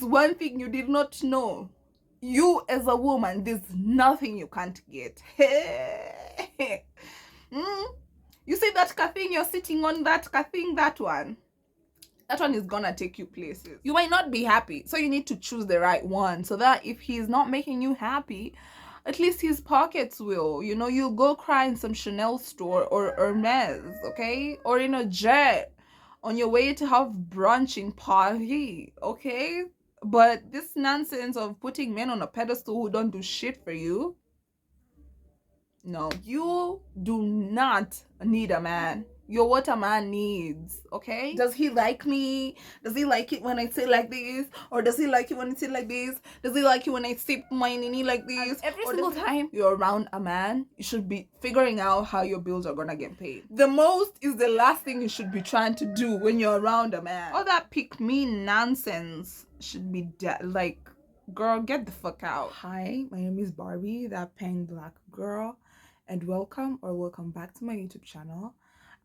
one thing you did not know. You as a woman, there's nothing you can't get. You see that thing you're sitting on, that thing, that one is gonna take you places. You might not be happy, so you need to choose the right one, so that if he's not making you happy, at least his pockets will. You know, you'll go cry in some Chanel store or Hermes, okay, or in a jet on your way to have brunch in Paris, okay. But this nonsense of putting men on a pedestal who don't do shit for you, no, you do not need a man. You're what a man needs, okay? Does he like me? Does he like it when I say like this? Or does he like it when I say like this? Does he like it when I sip my nini like this? And every single time you're around a man, you should be figuring out how your bills are gonna get paid. The most is the last thing you should be trying to do when you're around a man. All that pick me nonsense should be like, girl, get the fuck out. Hi, my name is Barbie, that pink black girl, and welcome back to my YouTube channel.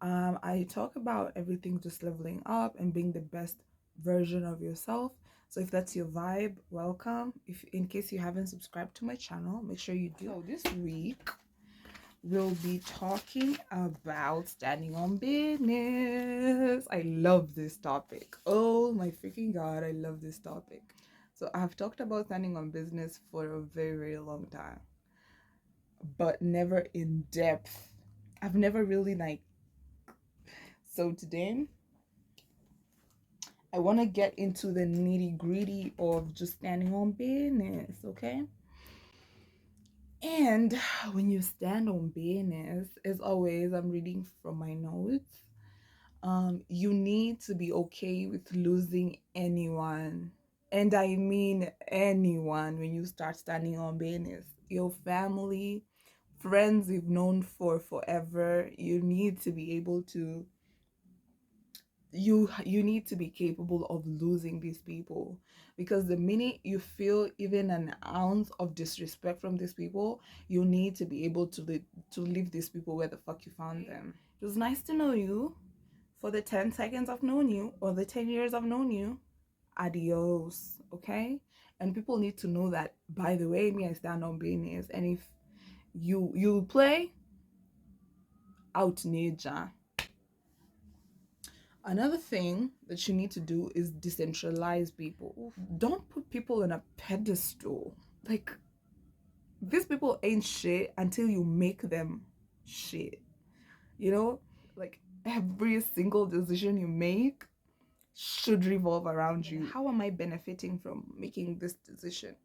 I talk about everything just leveling up and being the best version of yourself. So if that's your vibe, welcome. If in case you haven't subscribed to my channel, make sure you do. So this week we'll be talking about standing on business. I love this topic. Oh my freaking god, I love this topic. So I've talked about standing on business for a very, very long time, but never in depth. I've never really so today I want to get into the nitty-gritty of just standing on business, okay? And when you stand on business, as always, I'm reading from my notes. You need to be okay with losing anyone. And I mean anyone when you start standing on business. Your family, friends you've known for forever, you need to be able to you need to be capable of losing these people, because the minute you feel even an ounce of disrespect from these people, you need to be able to leave these people where the fuck you found them. It was nice to know you for the 10 seconds I've known you, or the 10 years I've known you. Adios, okay? And people need to know that, by the way, me, I stand on business. And if you play out ninja. Another thing that you need to do is decentralize people. Don't put people on a pedestal. Like, these people ain't shit until you make them shit. You know, like, every single decision you make should revolve around you. How am I benefiting from making this decision?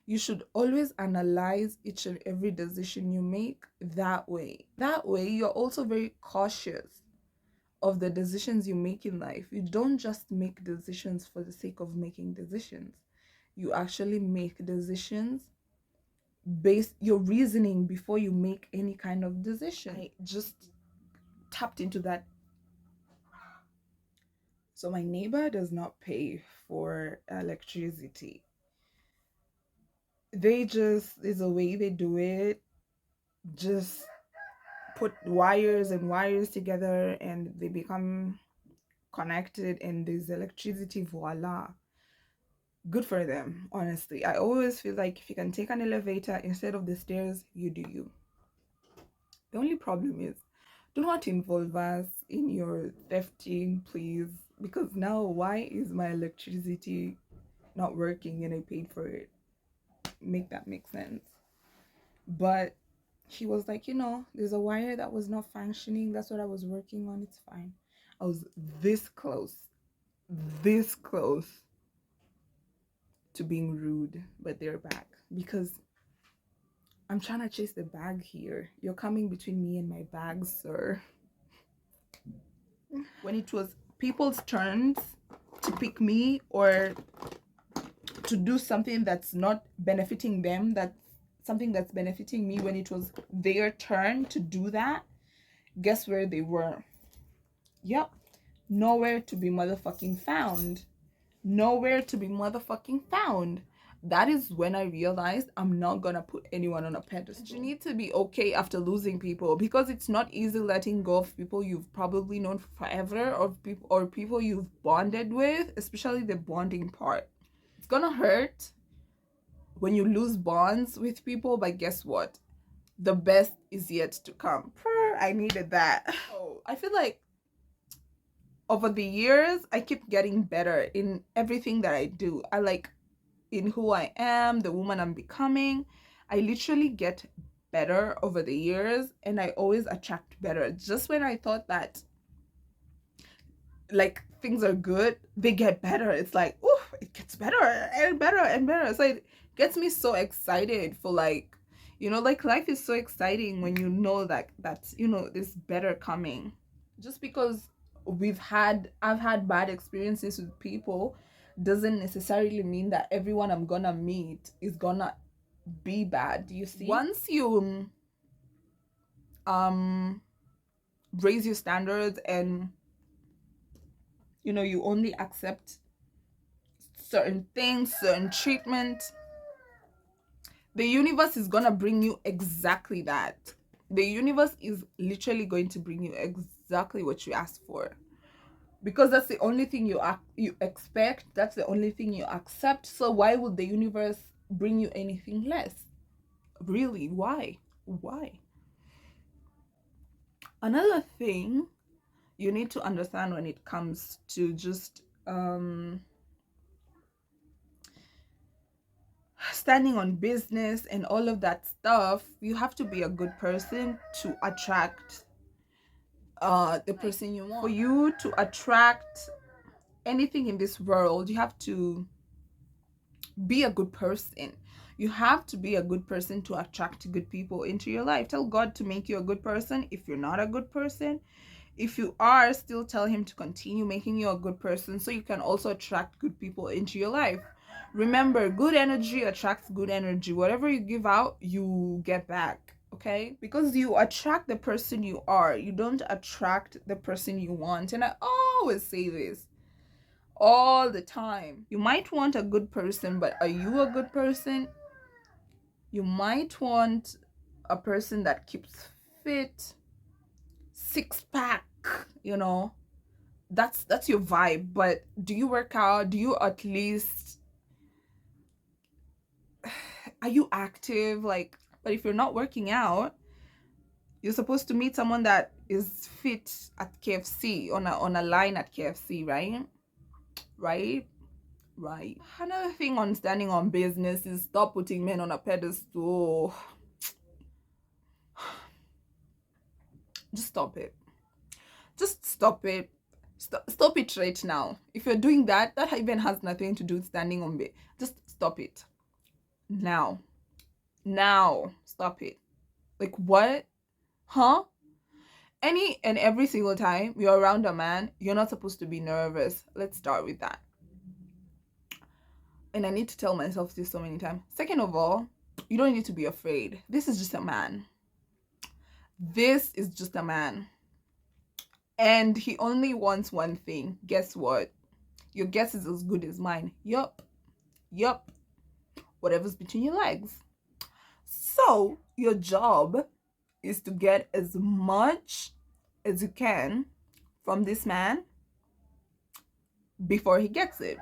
You should always analyze each and every decision you make that way. That way, you're also very cautious of the decisions you make in life. You don't just make decisions for the sake of making decisions. You actually make decisions based your reasoning before you make any kind of decision. I just tapped into that. So my neighbor does not pay for electricity. They just, is a way they do it. Just put wires and wires together and they become connected and there's electricity, voila. Good for them, honestly. I always feel like if you can take an elevator instead of the stairs, you do you. The only problem is, do not involve us in your thefting, please, because now why is my electricity not working and I paid for it? Make that make sense. But he was like, there's a wire that was not functioning. That's what I was working on. It's fine. I was this close to being rude, but they're back because I'm trying to chase the bag here. You're coming between me and my bag, sir. When it was people's turns to pick me or to do something that's not benefiting them, that's something that's benefiting me, when it was their turn to do that, guess where they were? Yep. Nowhere to be motherfucking found. Nowhere to be motherfucking found. That is when I realized I'm not gonna put anyone on a pedestal. You need to be okay after losing people, because it's not easy letting go of people you've probably known forever, or people you've bonded with, especially the bonding part. gonna hurt when you lose bonds with people, but guess what? The best is yet to come. I needed that. Oh, I feel like over the years, I keep getting better in everything that I do. I like in who I am, the woman I'm becoming. I literally get better over the years, and I always attract better. Just when I thought that like things are good, they get better. It's like, oh, it gets better and better and better. So it gets me so excited for like, like life is so exciting when you know that that's, there's better coming. Just because I've had bad experiences with people doesn't necessarily mean that everyone I'm gonna meet is gonna be bad. Do you see? Once you raise your standards and you only accept certain things, certain treatment, the universe is gonna bring you exactly that. The universe is literally going to bring you exactly what you asked for, because that's the only thing you expect. That's the only thing you accept. So why would the universe bring you anything less? Really, why? Another thing you need to understand when it comes to just standing on business and all of that stuff, you have to be a good person to attract the person you want. For you to attract anything in this world, you have to be a good person. You have to be a good person to attract good people into your life. Tell God to make you a good person if you're not a good person. If you are, still tell him to continue making you a good person so you can also attract good people into your life. Remember, good energy attracts good energy. Whatever you give out, you get back. Okay? Because you attract the person you are. You don't attract the person you want. And I always say this all the time. You might want a good person, but are you a good person? You might want a person that keeps fit, six pack, that's your vibe. But do you work out? Do you at least are you active? Like, but if you're not working out, you're supposed to meet someone that is fit at KFC on a line at KFC, right? Another thing on standing on business is stop putting men on a pedestal. Just stop it. Stop it right now. If you're doing that even has nothing to do with standing on bed. Just stop it now. Stop it. Like, what? Huh? Any and every single time you're around a man, you're not supposed to be nervous. Let's start with that. And I need to tell myself this so many times. Second of all, you don't need to be afraid. This is just a man. And he only wants one thing. Guess what? Your guess is as good as mine. Yup. Whatever's between your legs. So your job is to get as much as you can from this man before he gets it.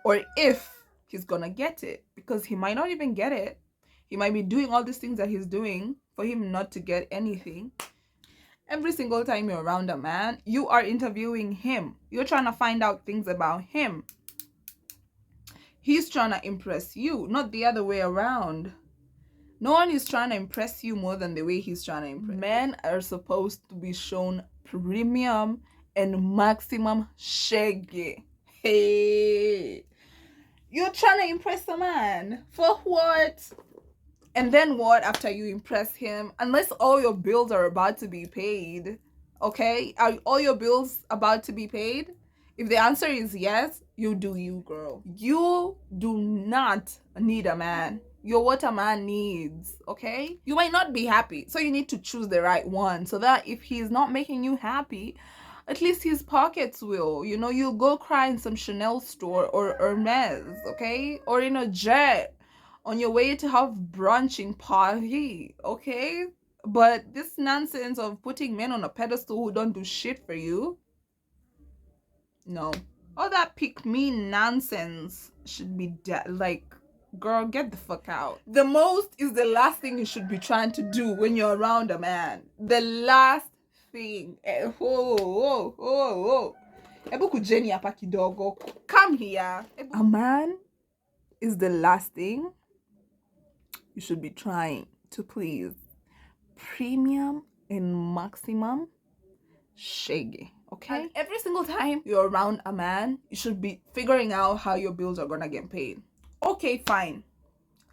Or if he's gonna get it. Because he might not even get it. He might be doing all these things that he's doing for him not to get anything. Every single time you're around a man, you are interviewing him. You're trying to find out things about him. He's trying to impress you, not the other way around. No one is trying to impress you more than the way he's trying to impress. Men are supposed to be shown premium and maximum shaggy. Hey, you're trying to impress a man. For what? And then what after you impress him? Unless all your bills are about to be paid. Okay? Are all your bills about to be paid? If the answer is yes, you do you, girl. You do not need a man. You're what a man needs, okay? You might not be happy, so you need to choose the right one so that if he's not making you happy, at least his pockets will. You'll go cry in some Chanel store or Hermes, okay? Or in a jet on your way to have brunch in Paris, okay? But this nonsense of putting men on a pedestal who don't do shit for you, no. All that pick me nonsense should be like, girl, get the fuck out. The most is the last thing you should be trying to do when you're around a man. The last thing. Ebu kujeni hapa kidogo. Come here. A man is the last thing you should be trying to please. Premium and maximum shaggy. Okay? And every single time you're around a man, you should be figuring out how your bills are gonna get paid. Okay, fine.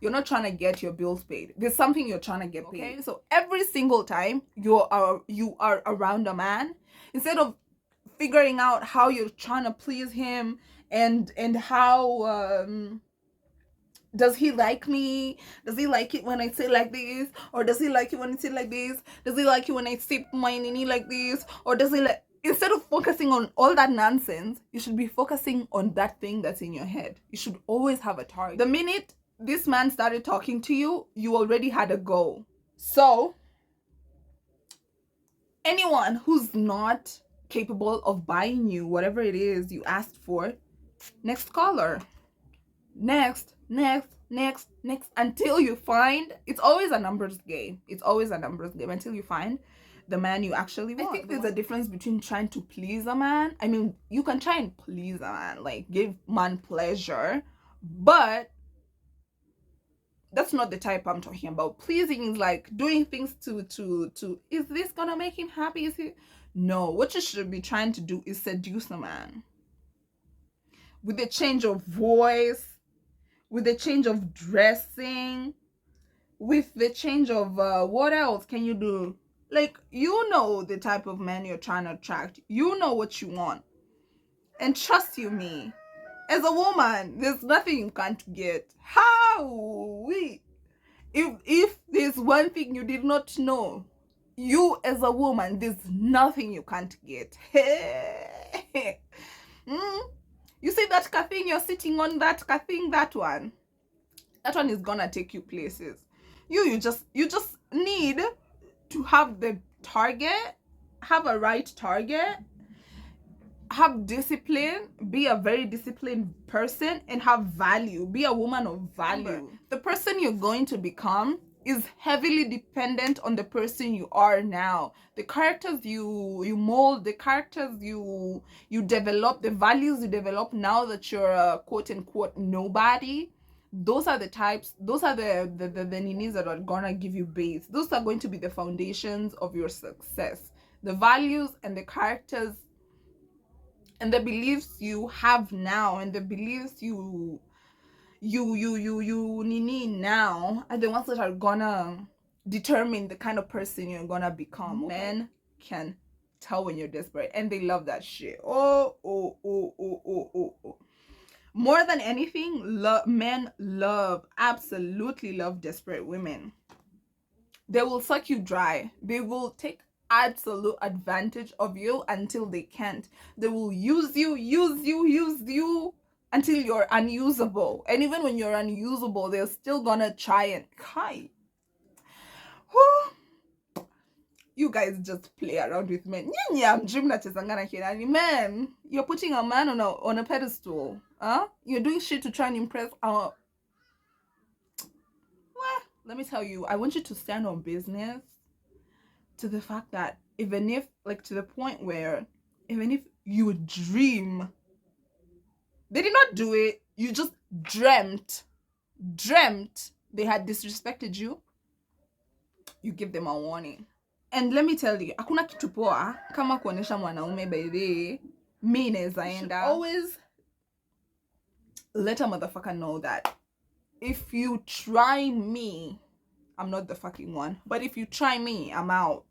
You're not trying to get your bills paid. There's something you're trying to get paid. Okay? So every single time you are around a man, instead of figuring out how you're trying to please him and how does he like me? Does he like it when I say like this? Or does he like it when I say like this? Does he like it when I sip my nini like this? Or does he like... Instead of focusing on all that nonsense, you should be focusing on that thing that's in your head. You should always have a target. The minute this man started talking to you, you already had a goal. So, anyone who's not capable of buying you whatever it is you asked for, next caller. Next, until you find... It's always a numbers game. It's always a numbers game until you find the man you actually want. I think there's a difference between trying to please a man. I mean, you can try and please a man, like give man pleasure, but that's not the type I'm talking about. Pleasing is like doing things to is this gonna make him happy? Is he... No, what you should be trying to do is seduce a man with a change of voice, with a change of dressing, with the change of what else can you do? Like, you know the type of man you're trying to attract. You know what you want. And trust you me, as a woman, there's nothing you can't get. How? If there's one thing you did not know, you as a woman, there's nothing you can't get. You see that thing you're sitting on, that thing, that one is gonna take you places. You just need to have the target, have a right target, have discipline, be a very disciplined person, and have value. Be a woman of value. The person you're going to become is heavily dependent on the person you are now. The characters you mold, the characters you develop, the values you develop now that you're a quote-unquote nobody. Those are the types, those are the ninis that are gonna give you base. Those are going to be the foundations of your success. The values and the characters and the beliefs you have now and the beliefs you nini now are the ones that are gonna determine the kind of person you're gonna become. Men can tell when you're desperate, and they love that shit. Oh. More than anything, men absolutely love desperate women. They will suck you dry. They will take absolute advantage of you until they can't. They will use you until you're unusable. And even when you're unusable, they're still gonna try and... You guys just play around with men. Man, you're putting a man on a pedestal. You're doing shit to try and impress our... Well, let me tell you, I want you to stand on business to the fact that even if, like, to the point where even if you dream, they did not do it, you just dreamt they had disrespected you, you give them a warning. And let me tell you, hakuna kitu poa kama kuonesha mwanaume by the mimi naweza enda. Always let a motherfucker know that if you try me, I'm not the fucking one. But if you try me, I'm out.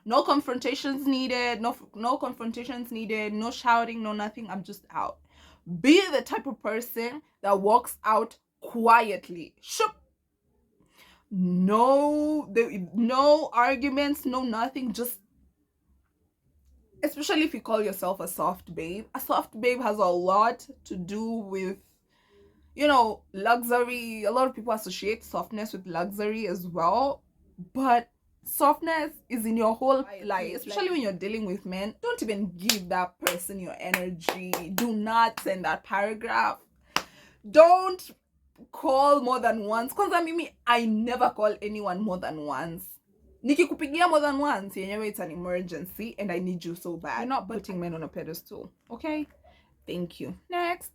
No confrontations needed. No confrontations needed. No shouting. No nothing. I'm just out. Be the type of person that walks out quietly. Shoop. No arguments, no nothing. Just, especially if you call yourself a soft babe. A soft babe has a lot to do with, you know, luxury. A lot of people associate softness with luxury as well, but Softness is in your whole life, especially when you're dealing with men. Don't even give that person your energy. Do not send that paragraph. Don't call more than once. Kwanza mimi, I never call anyone more than once. Nikikupigia more than once, yenyewe it's an emergency and I need you so bad. You're not putting men on a pedestal, okay? Thank you. Next.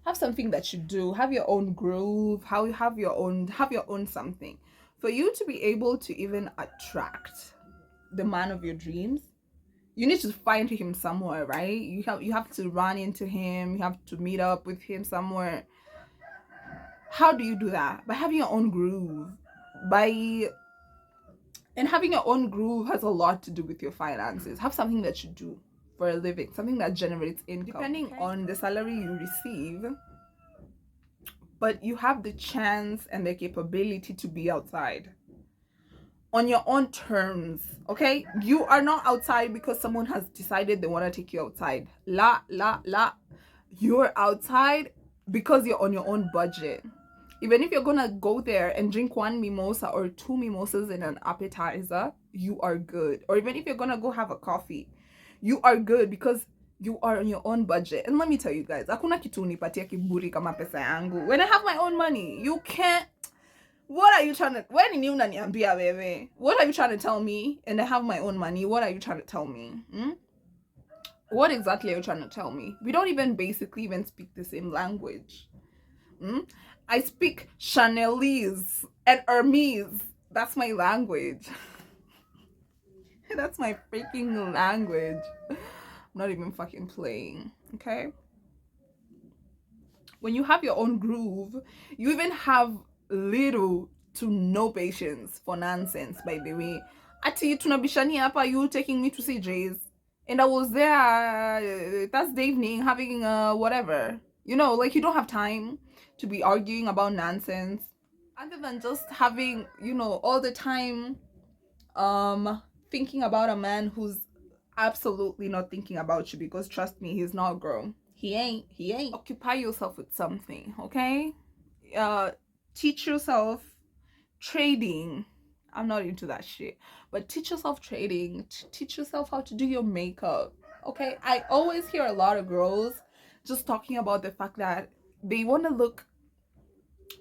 Have something that you do. Have your own groove. Have your own something. For you to be able to even attract the man of your dreams, you need to find him somewhere, right? You have to run into him. You have to meet up with him somewhere. How do you do that? By having your own groove. And having your own groove has a lot to do with your finances. Have something that you do for a living, something that generates income, depending on the salary you receive. But you have the chance and the capability to be outside on your own terms, okay? You are not outside because someone has decided they want to take you outside. La. You're outside because you're on your own budget. Even if you're gonna go there and drink one mimosa or two mimosas in an appetizer, you are good. Or even if you're gonna go have a coffee, you are good because you are on your own budget. And let me tell you guys, hakuna kitu unipatia kiburi kama pesa yangu. When I have my own money, you can't. What are you trying to? What are you trying to tell me? And I have my own money. What are you trying to tell me? What exactly are you trying to tell me? We don't even basically even speak the same language. I speak Chanelese and Hermes. That's my language. That's my freaking language. I'm not even fucking playing, okay? When you have your own groove, you even have little to no patience for nonsense, by the way. Ati tunabishani hapa, you taking me to CJ's, and I was there Thursday evening having whatever. You know, like, you don't have time to be arguing about nonsense. Other than just having, you know, all the time thinking about a man who's absolutely not thinking about you, because trust me, he's not, girl. He ain't. Occupy yourself with something, okay? Teach yourself trading. I'm not into that shit, but teach yourself trading. Teach yourself how to do your makeup, okay? I always hear a lot of girls just talking about the fact that they want to look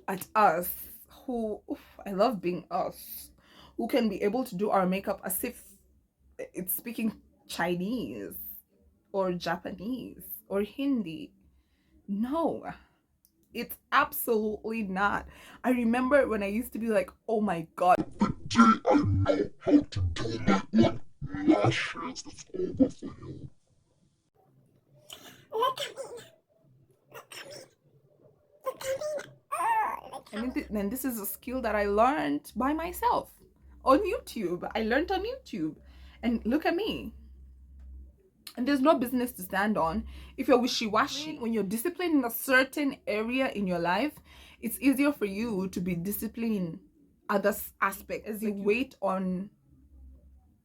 at us who, I love being us, who can be able to do our makeup as if it's speaking Chinese or Japanese or Hindi. No, it's absolutely not. I remember when I used to be like, oh my god, I know how to do my own lashes. It's over for you. and then this is a skill that I learned by myself on YouTube. I learned on YouTube, and look at me. And there's no business to stand on if you're wishy-washy. When you're disciplined in a certain area in your life, it's easier for you to be disciplined in other aspects. As you wait on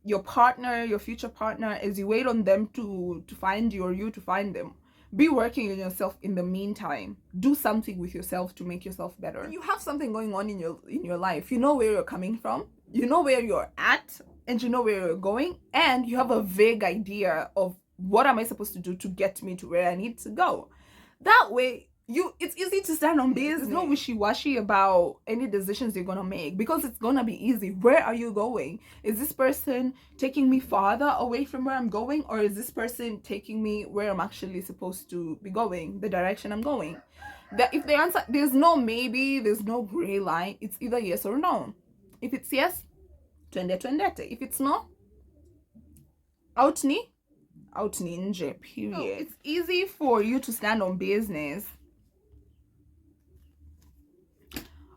your partner, your future partner, as you wait on them to find you or you to find them, be working on yourself in the meantime. Do something with yourself to make yourself better. When you have something going on in your life, you know where you're coming from, you know where you're at, and you know where you're going, and you have a vague idea of what am I supposed to do to get me to where I need to go. That way, it's easy to stand on business. There's no wishy-washy about any decisions you're gonna make, because it's gonna be easy. Where are you going? Is this person taking me farther away from where I'm going, or is this person taking me where I'm actually supposed to be going, the direction I'm going? That if the answer, there's no maybe, there's no gray line. It's either yes or no. If it's yes, twendete. If it's no, out ni nje, period. So it's easy for you to stand on business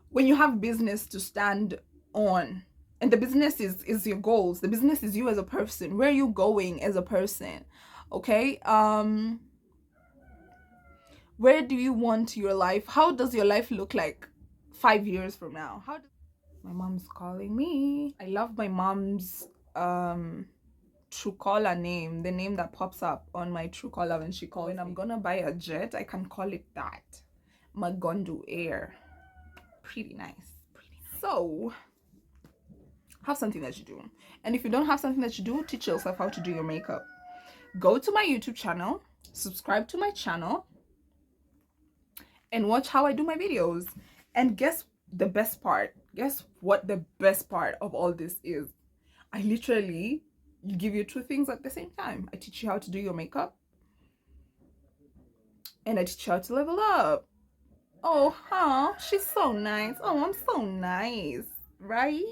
when you have business to stand on, and the business is your goals. The business is you as a person. Where are you going as a person? Okay, where do you want your life? How does your life look like 5 years from now? My mom's calling me. I love my mom's Truecaller name, the name that pops up on my Truecaller when she calls. When I'm gonna buy a jet, I can call it that. Magondu Air. Pretty nice. So Have something that you do. And if you don't have something that you do, teach yourself how to do your makeup. Go to my YouTube channel, subscribe to my channel, and watch how I do my videos. And guess the best part? Guess what the best part of all this is? I literally give you two things at the same time. I teach you how to do your makeup, and I teach you how to level up. Oh, huh? She's so nice. Oh, I'm so nice, right?